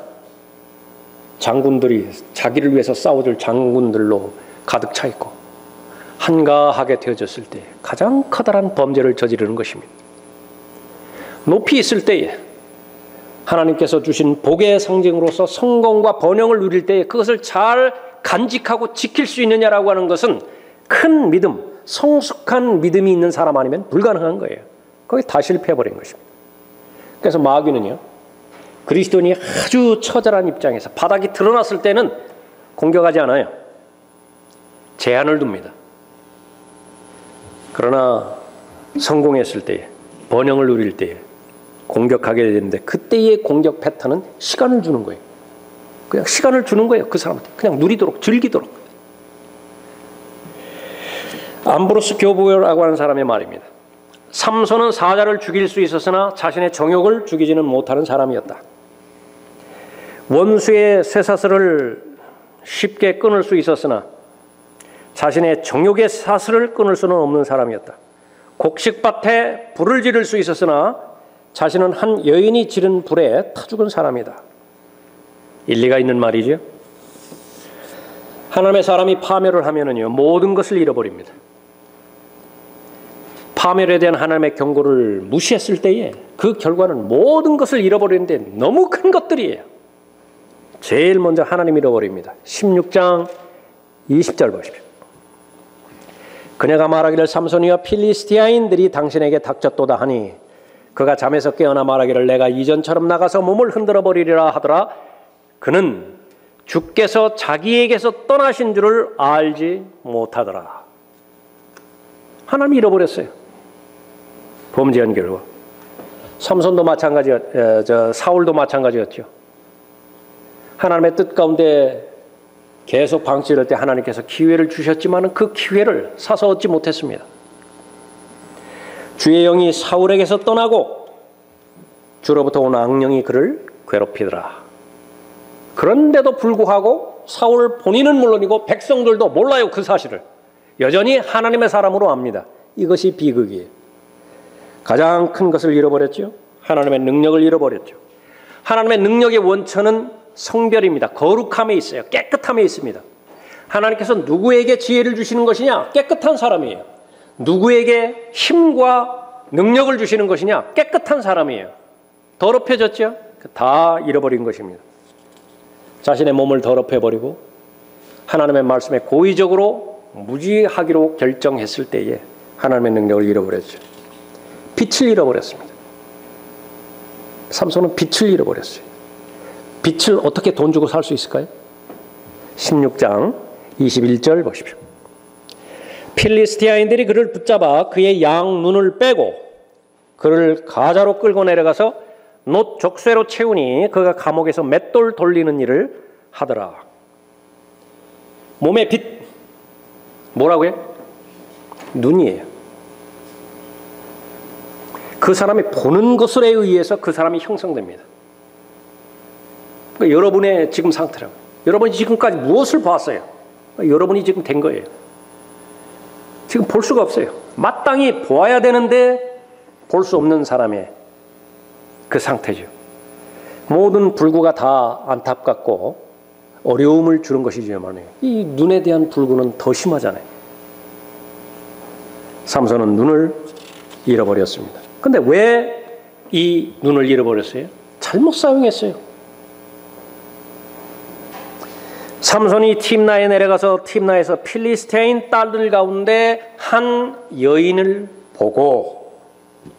장군들이 자기를 위해서 싸워줄 장군들로 가득 차 있고 한가하게 되어졌을 때 가장 커다란 범죄를 저지르는 것입니다. 높이 있을 때에 하나님께서 주신 복의 상징으로서 성공과 번영을 누릴 때에 그것을 잘 간직하고 지킬 수 있느냐라고 하는 것은 큰 믿음, 성숙한 믿음이 있는 사람 아니면 불가능한 거예요. 거기 다 실패해버린 것입니다. 그래서 마귀는요, 그리스도인이 아주 처절한 입장에서 바닥이 드러났을 때는 공격하지 않아요. 제한을 둡니다. 그러나 성공했을 때에, 번영을 누릴 때에 공격하게 되는데 그때의 공격 패턴은 시간을 주는 거예요. 그냥 시간을 주는 거예요. 그 사람한테 그냥 누리도록, 즐기도록. 암브로스 교부라고 하는 사람의 말입니다. 삼손은 사자를 죽일 수 있었으나 자신의 정욕을 죽이지는 못하는 사람이었다. 원수의 쇠사슬을 쉽게 끊을 수 있었으나 자신의 정욕의 사슬을 끊을 수는 없는 사람이었다. 곡식밭에 불을 지를 수 있었으나 자신은 한 여인이 지른 불에 타 죽은 사람이다. 일리가 있는 말이죠. 하나님의 사람이 파멸을 하면은요, 모든 것을 잃어버립니다. 파멸에 대한 하나님의 경고를 무시했을 때에 그 결과는 모든 것을 잃어버리는데 너무 큰 것들이에요. 제일 먼저 하나님 잃어버립니다. 16장 20절 보십시오. 그녀가 말하기를 삼손이여 필리스티아인들이 당신에게 닥쳤도다 하니 그가 잠에서 깨어나 말하기를 내가 이전처럼 나가서 몸을 흔들어 버리리라 하더라. 그는 주께서 자기에게서 떠나신 줄을 알지 못하더라. 하나님이 잃어버렸어요. 범죄한 결과. 삼손도 마찬가지였죠. 사울도 마찬가지였죠. 하나님의 뜻 가운데 계속 방치할 때 하나님께서 기회를 주셨지만 그 기회를 사서 얻지 못했습니다. 주의 영이 사울에게서 떠나고 주로부터 온 악령이 그를 괴롭히더라. 그런데도 불구하고 사울 본인은 물론이고 백성들도 몰라요. 그 사실을. 여전히 하나님의 사람으로 압니다. 이것이 비극이에요. 가장 큰 것을 잃어버렸죠. 하나님의 능력을 잃어버렸죠. 하나님의 능력의 원천은 성별입니다. 거룩함에 있어요. 깨끗함에 있습니다. 하나님께서 누구에게 지혜를 주시는 것이냐? 깨끗한 사람이에요. 누구에게 힘과 능력을 주시는 것이냐? 깨끗한 사람이에요. 더럽혀졌죠? 다 잃어버린 것입니다. 자신의 몸을 더럽혀버리고 하나님의 말씀에 고의적으로 무지하기로 결정했을 때에 하나님의 능력을 잃어버렸죠. 빛을 잃어버렸습니다. 삼손은 빛을 잃어버렸어요. 빛을 어떻게 돈 주고 살 수 있을까요? 16장 21절 보십시오. 필리스티아인들이 그를 붙잡아 그의 양 눈을 빼고 그를 가자로 끌고 내려가서 놋 족쇄로 채우니 그가 감옥에서 맷돌 돌리는 일을 하더라. 몸의 빛 뭐라고요? 눈이에요. 그 사람이 보는 것에 의해서 그 사람이 형성됩니다. 그러니까 여러분의 지금 상태라고. 여러분이 지금까지 무엇을 봤어요? 여러분이 지금 된 거예요. 지금 볼 수가 없어요. 마땅히 보아야 되는데 볼 수 없는 사람의 그 상태죠. 모든 불구가 다 안타깝고 어려움을 주는 것이지만 이 눈에 대한 불구는 더 심하잖아요. 삼손은 눈을 잃어버렸습니다. 근데 왜 이 눈을 잃어버렸어요? 잘못 사용했어요. 삼손이 팀나에 내려가서 팀나에서 필리스테인 딸들 가운데 한 여인을 보고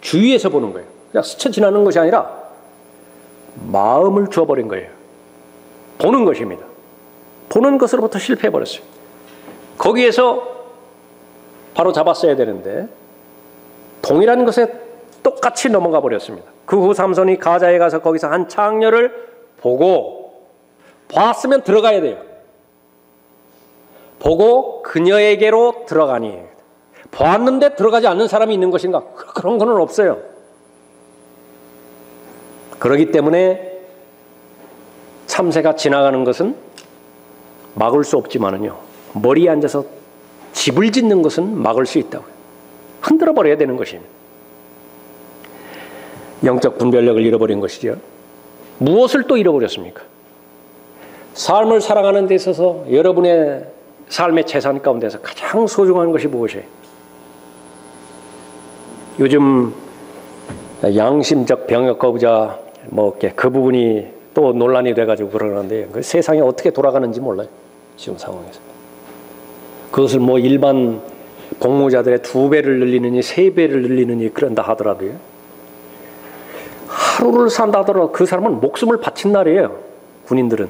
주위에서 보는 거예요. 그냥 스쳐 지나는 것이 아니라 마음을 주어버린 거예요. 보는 것입니다. 보는 것으로부터 실패해버렸어요. 거기에서 바로 잡았어야 되는데 동일한 것에 똑같이 넘어가 버렸습니다. 그 후 삼손이 가자에 가서 거기서 한 창녀를 보고 봤으면 들어가야 돼요. 보고 그녀에게로 들어가니 보았는데 들어가지 않는 사람이 있는 것인가? 그런 건 없어요. 그렇기 때문에 참새가 지나가는 것은 막을 수 없지만은요, 머리에 앉아서 집을 짓는 것은 막을 수 있다고요. 흔들어 버려야 되는 것입니다. 영적 분별력을 잃어버린 것이죠. 무엇을 또 잃어버렸습니까? 삶을 살아가는 데 있어서 여러분의 삶의 재산 가운데서 가장 소중한 것이 무엇이에요? 요즘 양심적 병역 거부자 그 부분이 또 논란이 돼가지고 그러는데 그 세상이 어떻게 돌아가는지 몰라요. 지금 상황에서. 그것을 일반 복무자들의 2배를 늘리느니 3배를 늘리느니 그런다 하더라도요. 하루를 산다 하더라도 그 사람은 목숨을 바친 날이에요. 군인들은.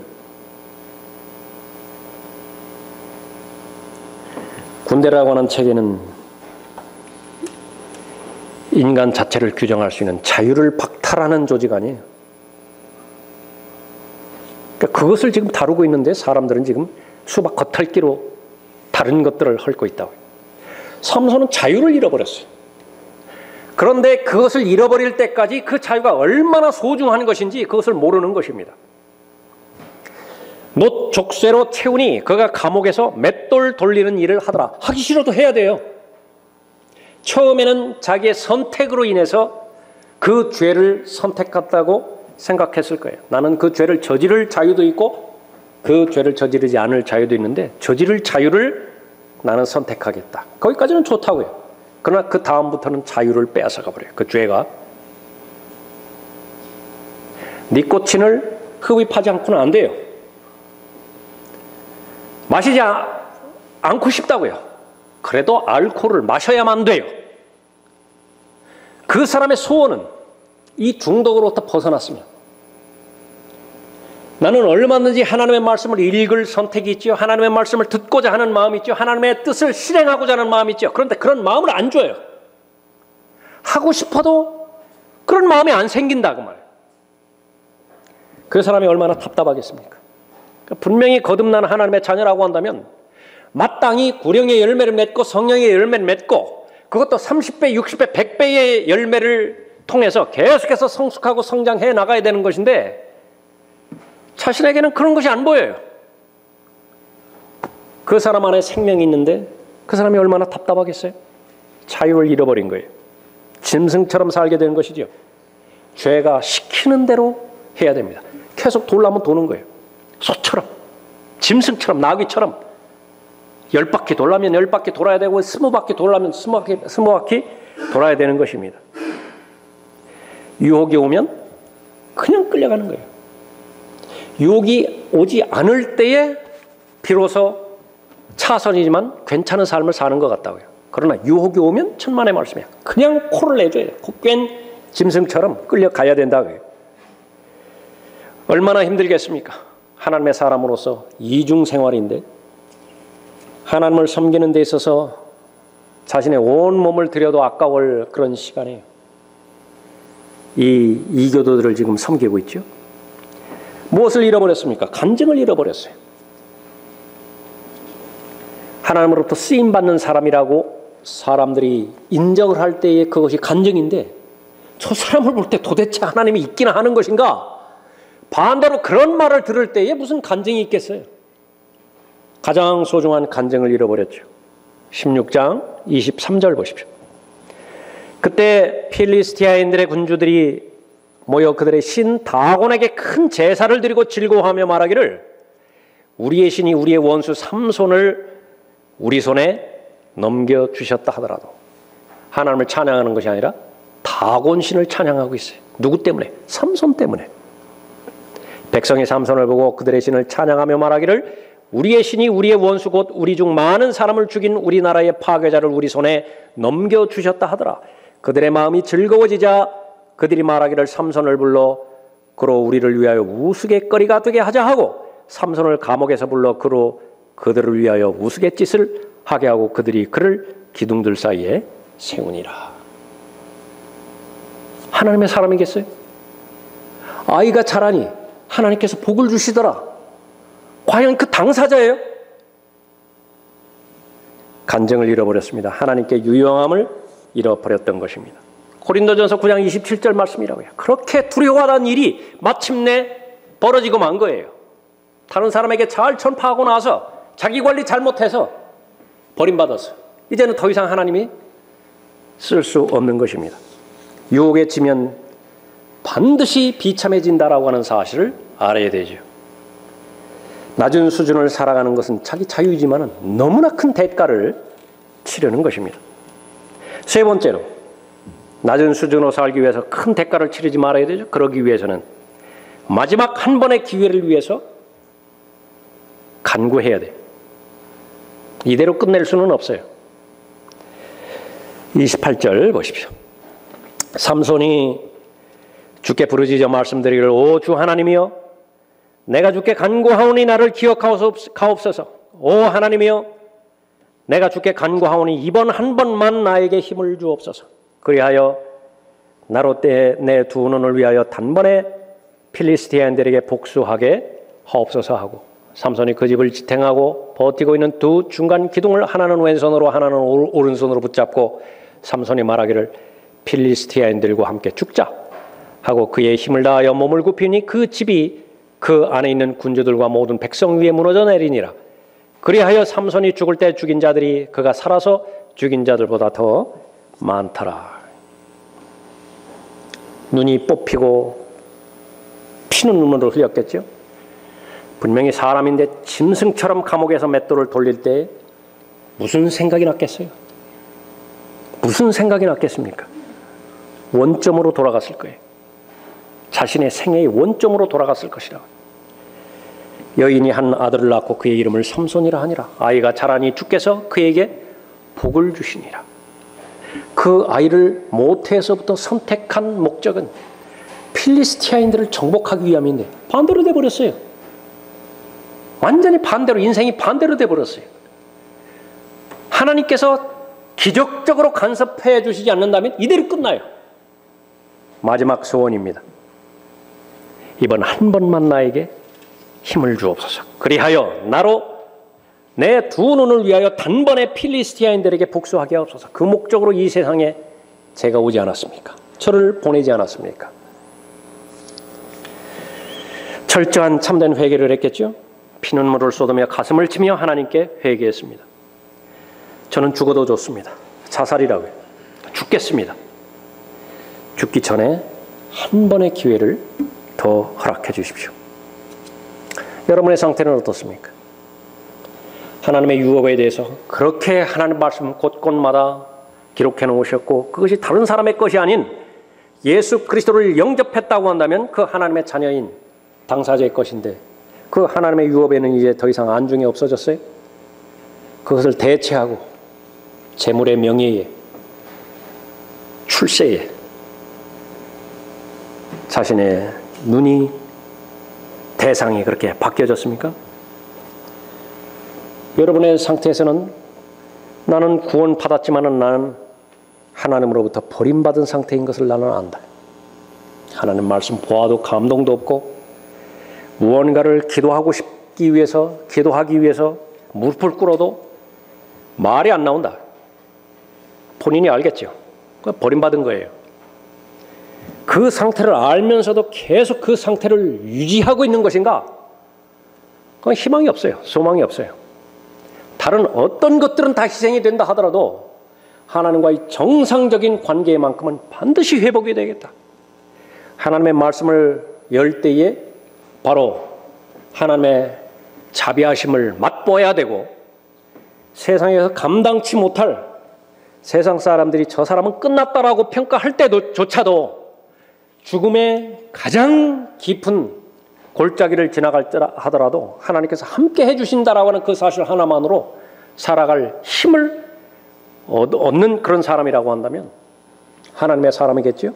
군대라고 하는 체계는 인간 자체를 규정할 수 있는 자유를 박탈하는 조직 아니에요. 그러니까 그것을 지금 다루고 있는데 사람들은 지금 수박 겉핥기로 다른 것들을 헐고 있다고. 삼손은 자유를 잃어버렸어요. 그런데 그것을 잃어버릴 때까지 그 자유가 얼마나 소중한 것인지 그것을 모르는 것입니다. 놋 족쇄로 채우니 그가 감옥에서 맷돌 돌리는 일을 하더라. 하기 싫어도 해야 돼요. 처음에는 자기의 선택으로 인해서 그 죄를 선택했다고 생각했을 거예요. 나는 그 죄를 저지를 자유도 있고 그 죄를 저지르지 않을 자유도 있는데 저지를 자유를 나는 선택하겠다. 거기까지는 좋다고요. 그러나 그 다음부터는 자유를 빼앗아가 버려요. 그 죄가. 니코틴을 흡입하지 않고는 안 돼요. 마시지 않고 싶다고요. 그래도 알코올을 마셔야만 돼요. 그 사람의 소원은 이 중독으로부터 벗어났으면 나는 얼마든지 하나님의 말씀을 읽을 선택이 있죠. 하나님의 말씀을 듣고자 하는 마음이 있죠. 하나님의 뜻을 실행하고자 하는 마음이 있죠. 그런데 그런 마음을 안 줘요. 하고 싶어도 그런 마음이 안 생긴다 그 말이에요. 그 사람이 얼마나 답답하겠습니까? 분명히 거듭난 하나님의 자녀라고 한다면 마땅히 구령의 열매를 맺고 성령의 열매를 맺고 그것도 30배, 60배, 100배의 열매를 통해서 계속해서 성숙하고 성장해 나가야 되는 것인데 자신에게는 그런 것이 안 보여요. 그 사람 안에 생명이 있는데 그 사람이 얼마나 답답하겠어요? 자유를 잃어버린 거예요. 짐승처럼 살게 되는 것이죠. 죄가 시키는 대로 해야 됩니다. 계속 돌라면 도는 거예요. 소처럼, 짐승처럼, 나귀처럼 10바퀴 돌라면 10바퀴 돌아야 되고 20바퀴 돌라면 20바퀴 돌아야 되는 것입니다. 유혹이 오면 그냥 끌려가는 거예요. 유혹이 오지 않을 때에 비로소 차선이지만 괜찮은 삶을 사는 것 같다고요. 그러나 유혹이 오면 천만의 말씀이야. 그냥 코를 내줘야 돼요. 괭 짐승처럼 끌려가야 된다고요. 얼마나 힘들겠습니까? 하나님의 사람으로서 이중 생활인데 하나님을 섬기는 데 있어서 자신의 온 몸을 들여도 아까울 그런 시간이에요. 이 이교도들을 지금 섬기고 있죠. 무엇을 잃어버렸습니까? 간증을 잃어버렸어요. 하나님으로부터 쓰임받는 사람이라고 사람들이 인정을 할 때에 그것이 간증인데 저 사람을 볼 때 도대체 하나님이 있기나 하는 것인가? 반대로 그런 말을 들을 때에 무슨 간증이 있겠어요? 가장 소중한 간증을 잃어버렸죠. 16장 23절 보십시오. 그때 필리스티아인들의 군주들이 모여 그들의 신 다곤에게 큰 제사를 드리고 즐거워하며 말하기를 우리의 신이 우리의 원수 삼손을 우리 손에 넘겨주셨다 하더라도 하나님을 찬양하는 것이 아니라 다곤 신을 찬양하고 있어요. 누구 때문에? 삼손 때문에. 백성이 삼손을 보고 그들의 신을 찬양하며 말하기를 우리의 신이 우리의 원수 곧 우리 중 많은 사람을 죽인 우리나라의 파괴자를 우리 손에 넘겨주셨다 하더라. 그들의 마음이 즐거워지자 그들이 말하기를 삼손을 불러 그로 우리를 위하여 우스갯거리가 되게 하자 하고 삼손을 감옥에서 불러 그로 그들을 위하여 우스갯짓을 하게 하고 그들이 그를 기둥들 사이에 세우니라. 하나님의 사람이겠어요? 아이가 자라니 하나님께서 복을 주시더라. 과연 그 당사자예요? 간증을 잃어버렸습니다. 하나님께 유용함을 잃어버렸던 것입니다. 고린도전서 9장 27절 말씀이라고요. 그렇게 두려워하던 일이 마침내 벌어지고 만 거예요. 다른 사람에게 잘 전파하고 나서 자기 관리 잘못해서 버림받았어요. 이제는 더 이상 하나님이 쓸 수 없는 것입니다. 유혹에 지면 반드시 비참해진다라고 하는 사실을 알아야 되죠. 낮은 수준을 살아가는 것은 자기 자유이지만 너무나 큰 대가를 치르는 것입니다. 세 번째로 낮은 수준으로 살기 위해서 큰 대가를 치르지 말아야 되죠. 그러기 위해서는 마지막 한 번의 기회를 위해서 간구해야 돼요. 이대로 끝낼 수는 없어요. 28절 보십시오. 삼손이 주께 부르짖어 말씀드리기를 오 주 하나님이여 내가 주께 간구하오니 나를 기억하옵소서. 오 하나님이여 내가 주께 간구하오니 이번 한 번만 나에게 힘을 주옵소서. 그리하여 나로 때 내 두 눈을 위하여 단번에 필리스티아인들에게 복수하게 하옵소서 하고 삼손이 그 집을 지탱하고 버티고 있는 두 중간 기둥을 하나는 왼손으로 하나는 오른손으로 붙잡고 삼손이 말하기를 필리스티아인들과 함께 죽자 하고 그의 힘을 다하여 몸을 굽히니 그 집이 그 안에 있는 군주들과 모든 백성 위에 무너져 내리니라. 그리하여 삼손이 죽을 때 죽인 자들이 그가 살아서 죽인 자들보다 더 많더라. 눈이 뽑히고 피는 눈물을 흘렸겠죠. 분명히 사람인데 짐승처럼 감옥에서 맷돌을 돌릴 때 무슨 생각이 났겠어요? 무슨 생각이 났겠습니까? 원점으로 돌아갔을 거예요. 자신의 생애의 원점으로 돌아갔을 것이라. 여인이 한 아들을 낳고 그의 이름을 삼손이라 하니라. 아이가 자라니 주께서 그에게 복을 주시니라. 그 아이를 모태에서부터 선택한 목적은 필리스티아인들을 정복하기 위함인데 반대로 돼버렸어요. 완전히 반대로, 인생이 반대로 돼버렸어요. 하나님께서 기적적으로 간섭해 주시지 않는다면 이대로 끝나요. 마지막 소원입니다. 이번 한 번만 나에게 힘을 주옵소서. 그리하여 나로 내 두 눈을 위하여 단번에 필리스티아인들에게 복수하게 하옵소서. 그 목적으로 이 세상에 제가 오지 않았습니까? 저를 보내지 않았습니까? 철저한 참된 회개를 했겠죠. 피눈물을 쏟으며 가슴을 치며 하나님께 회개했습니다. 저는 죽어도 좋습니다. 자살이라고요. 죽겠습니다. 죽기 전에 한 번의 기회를 더 허락해 주십시오. 여러분의 상태는 어떻습니까? 하나님의 유업에 대해서 그렇게 하나님 말씀 곳곳마다 기록해 놓으셨고 그것이 다른 사람의 것이 아닌 예수 그리스도를 영접했다고 한다면 그 하나님의 자녀인 당사자의 것인데 그 하나님의 유업에는 이제 더 이상 안중이 없어졌어요? 그것을 대체하고 재물의 명예에 출세에 자신의 눈이 대상이 그렇게 바뀌어졌습니까? 여러분의 상태에서는 나는 구원받았지만 나는 하나님으로부터 버림받은 상태인 것을 나는 안다. 하나님 말씀 보아도 감동도 없고 무언가를 기도하기 위해서 무릎을 꿇어도 말이 안 나온다. 본인이 알겠죠. 버림받은 거예요. 그 상태를 알면서도 계속 그 상태를 유지하고 있는 것인가? 그건 희망이 없어요. 소망이 없어요. 다른 어떤 것들은 다 희생이 된다 하더라도 하나님과의 정상적인 관계만큼은 반드시 회복이 되겠다. 하나님의 말씀을 열 때에 바로 하나님의 자비하심을 맛보아야 되고 세상에서 감당치 못할 세상 사람들이 저 사람은 끝났다라고 평가할 때조차도 죽음의 가장 깊은 골짜기를 지나갈 때 하더라도 하나님께서 함께 해주신다라고 하는 그 사실 하나만으로 살아갈 힘을 얻는 그런 사람이라고 한다면 하나님의 사람이겠죠.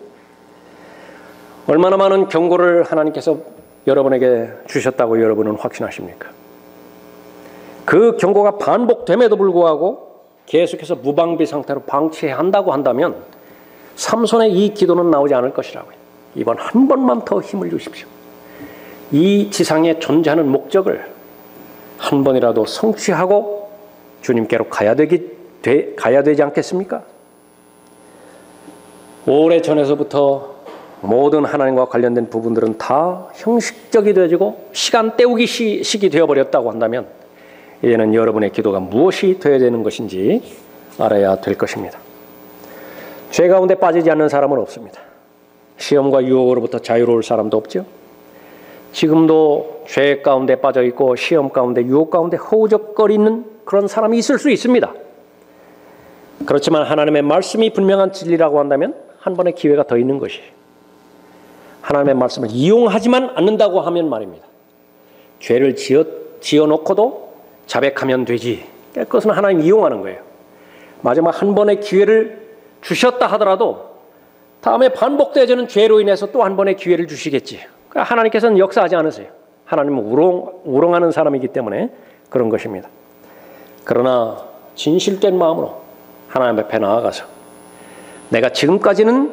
얼마나 많은 경고를 하나님께서 여러분에게 주셨다고 여러분은 확신하십니까? 그 경고가 반복됨에도 불구하고 계속해서 무방비 상태로 방치해야 한다고 한다면 삼손의 이 기도는 나오지 않을 것이라고요. 이번 한 번만 더 힘을 주십시오. 이 지상에 존재하는 목적을 한 번이라도 성취하고 주님께로 가야 되지 않겠습니까? 오래전에서부터 모든 하나님과 관련된 부분들은 다 형식적이 되어지고 시간 때우기 식이 되어버렸다고 한다면 이제는 여러분의 기도가 무엇이 되어야 되는 것인지 알아야 될 것입니다. 죄 가운데 빠지지 않는 사람은 없습니다. 시험과 유혹으로부터 자유로울 사람도 없죠. 지금도 죄 가운데 빠져 있고 시험 가운데 유혹 가운데 허우적거리는 그런 사람이 있을 수 있습니다. 그렇지만 하나님의 말씀이 분명한 진리라고 한다면 한 번의 기회가 더 있는 것이 하나님의 말씀을 이용하지만 않는다고 하면 말입니다. 죄를 지어놓고도 자백하면 되지. 그것은 하나님 이용하는 거예요. 마지막 한 번의 기회를 주셨다 하더라도 다음에 반복되어지는 죄로 인해서 또 한 번의 기회를 주시겠지. 하나님께서는 역사하지 않으세요. 하나님은 우롱하는 사람이기 때문에 그런 것입니다. 그러나 진실된 마음으로 하나님 앞에 나아가서 내가 지금까지는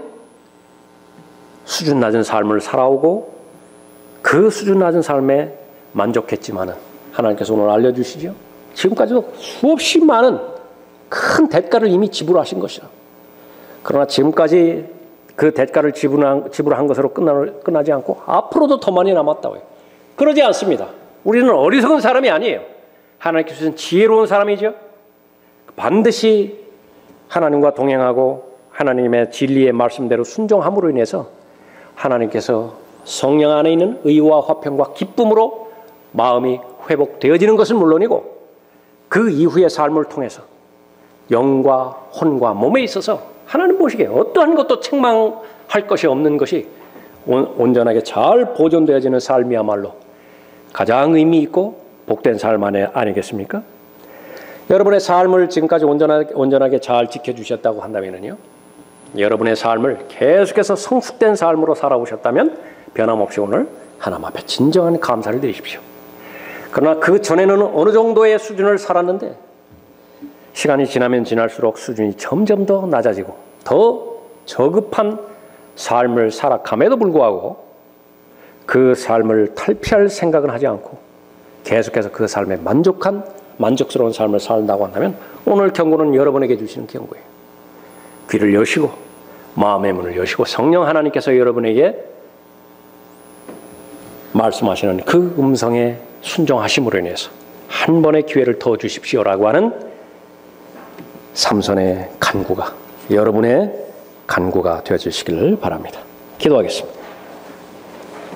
수준 낮은 삶을 살아오고 그 수준 낮은 삶에 만족했지만은 하나님께서 오늘 알려주시죠. 지금까지도 수없이 많은 큰 대가를 이미 지불하신 것이라. 그러나 지금까지 그 대가를 지불한 것으로 끝나지 않고 앞으로도 더 많이 남았다고요. 그러지 않습니다. 우리는 어리석은 사람이 아니에요. 하나님께서는 지혜로운 사람이죠. 반드시 하나님과 동행하고 하나님의 진리의 말씀대로 순종함으로 인해서 하나님께서 성령 안에 있는 의와 화평과 기쁨으로 마음이 회복되어지는 것은 물론이고 그 이후의 삶을 통해서 영과 혼과 몸에 있어서 하나님 보시기에 어떠한 것도 책망할 것이 없는 것이 온전하게 잘 보존되어지는 삶이야말로 가장 의미 있고 복된 삶 아니겠습니까? 여러분의 삶을 지금까지 온전하게 잘 지켜주셨다고 한다면요, 여러분의 삶을 계속해서 성숙된 삶으로 살아오셨다면 변함없이 오늘 하나님 앞에 진정한 감사를 드리십시오. 그러나 그 전에는 어느 정도의 수준을 살았는데 시간이 지나면 지날수록 수준이 점점 더 낮아지고 더 저급한 삶을 살아감에도 불구하고 그 삶을 탈피할 생각은 하지 않고 계속해서 그 삶에 만족스러운 삶을 산다고 한다면 오늘 경고는 여러분에게 주시는 경고예요. 귀를 여시고 마음의 문을 여시고 성령 하나님께서 여러분에게 말씀하시는 그 음성에 순종하심으로 인해서 한 번의 기회를 더 주십시오라고 하는 삼손의 간구가 여러분의 간구가 되어주시기를 바랍니다. 기도하겠습니다.